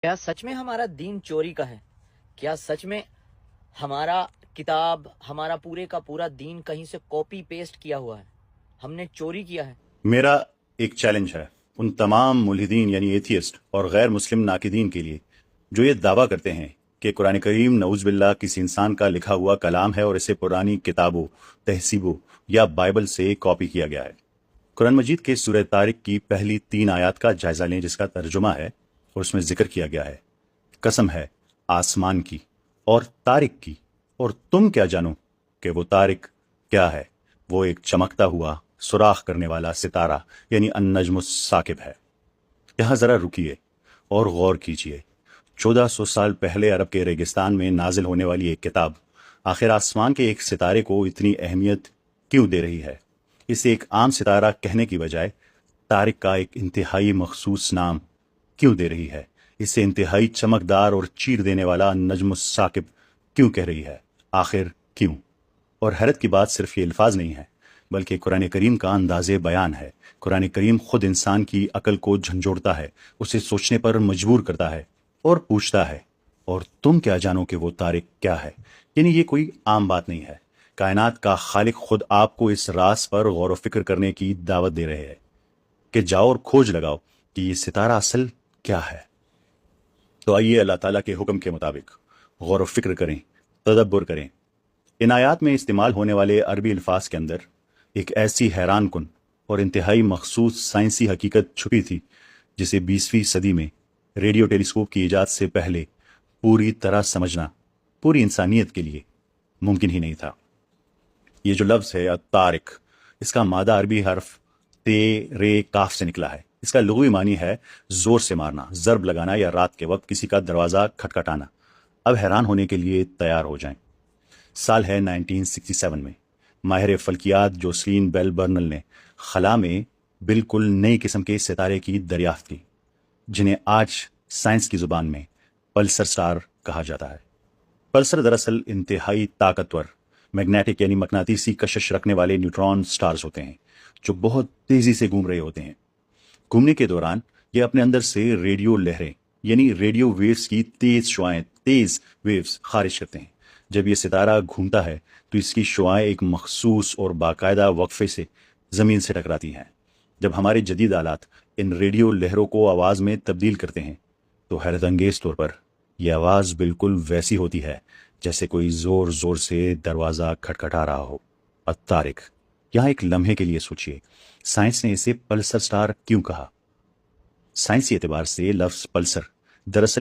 کیا سچ میں ہمارا دین چوری کا ہے؟ کیا سچ میں ہمارا کتاب، ہمارا پورے کا پورا دین کہیں سے کاپی پیسٹ کیا ہوا ہے؟ ہم نے چوری کیا ہے؟ میرا ایک چیلنج ہے ان تمام ملحدین یعنی ایتھیسٹ اور غیر مسلم ناقدین کے لیے جو یہ دعویٰ کرتے ہیں کہ قرآن کریم نعوذ باللہ کسی انسان کا لکھا ہوا کلام ہے اور اسے پرانی کتابوں، تہذیبوں یا بائبل سے کاپی کیا گیا ہے۔ قرآن مجید کے سورہ طارق کی پہلی 3 آیات کا جائزہ لیں جس کا ترجمہ ہے اور اس میں ذکر کیا گیا ہے، قسم ہے آسمان کی اور طارق کی، اور تم کیا جانو کہ وہ طارق کیا ہے؟ وہ ایک چمکتا ہوا سوراخ کرنے والا ستارہ یعنی النجم الثاقب ہے۔ یہاں ذرا رکیے اور غور کیجیے۔ 1400 سال پہلے عرب کے ریگستان میں نازل ہونے والی ایک کتاب آخر آسمان کے ایک ستارے کو اتنی اہمیت کیوں دے رہی ہے؟ اسے ایک عام ستارہ کہنے کی بجائے طارق کا ایک انتہائی مخصوص نام کیوں دے رہی ہے؟ اسے انتہائی چمکدار اور چیر دینے والا نجم الثاقب کیوں کہہ رہی ہے؟ آخر کیوں؟ اور حیرت کی بات صرف یہ الفاظ نہیں ہے بلکہ قرآن کریم کا انداز بیان ہے۔ قرآن کریم خود انسان کی عقل کو جھنجھوڑتا ہے، اسے سوچنے پر مجبور کرتا ہے اور پوچھتا ہے، اور تم کیا جانو کہ وہ طارق کیا ہے؟ یعنی یہ کوئی عام بات نہیں ہے۔ کائنات کا خالق خود آپ کو اس راز پر غور و فکر کرنے کی دعوت دے رہے ہیں کہ جاؤ اور کھوج لگاؤ کہ یہ ستارہ اصل کیا ہے۔ تو آئیے اللہ تعالیٰ کے حکم کے مطابق غور و فکر کریں، تدبر کریں۔ ان آیات میں استعمال ہونے والے عربی الفاظ کے اندر ایک ایسی حیران کن اور انتہائی مخصوص سائنسی حقیقت چھپی تھی جسے 20ویں صدی میں ریڈیو ٹیلیسکوپ کی ایجاد سے پہلے پوری طرح سمجھنا پوری انسانیت کے لیے ممکن ہی نہیں تھا۔ یہ جو لفظ ہے الطارق، اس کا مادہ عربی حرف تے رے کاف سے نکلا ہے۔ اس کا لغوی معنی ہے زور سے مارنا، ضرب لگانا یا رات کے وقت کسی کا دروازہ کھٹکھٹانا۔ اب حیران ہونے کے لیے تیار ہو جائیں۔ سال ہے 1967 میں ماہر فلکیات جوسلین بیل برنل نے خلا میں بالکل نئی قسم کے ستارے کی دریافت کی جنہیں آج سائنس کی زبان میں پلسر سٹار کہا جاتا ہے۔ پلسر دراصل انتہائی طاقتور میگنیٹک یعنی مقناطیسی کشش رکھنے والے نیوٹران سٹارز ہوتے ہیں جو بہت تیزی سے گھوم رہے ہوتے ہیں۔ گھومنے کے دوران یہ اپنے اندر سے ریڈیو لہریں یعنی ریڈیو ویوز کی تیز شعاعیں، تیز ویوز خارج کرتے ہیں۔ جب یہ ستارہ گھومتا ہے تو اس کی شعاعیں ایک مخصوص اور باقاعدہ وقفے سے زمین سے ٹکراتی ہیں۔ جب ہمارے جدید آلات ان ریڈیو لہروں کو آواز میں تبدیل کرتے ہیں تو حیرت انگیز طور پر یہ آواز بالکل ویسی ہوتی ہے جیسے کوئی زور زور سے دروازہ کھٹکھٹا رہا ہو۔ الطارق، یہاں ایک لمحے کے لیے سوچئے، سائنس نے اسے پلسر سٹار کیوں کہا؟ سائنسی اعتبار سے لفظ پلسر دراصل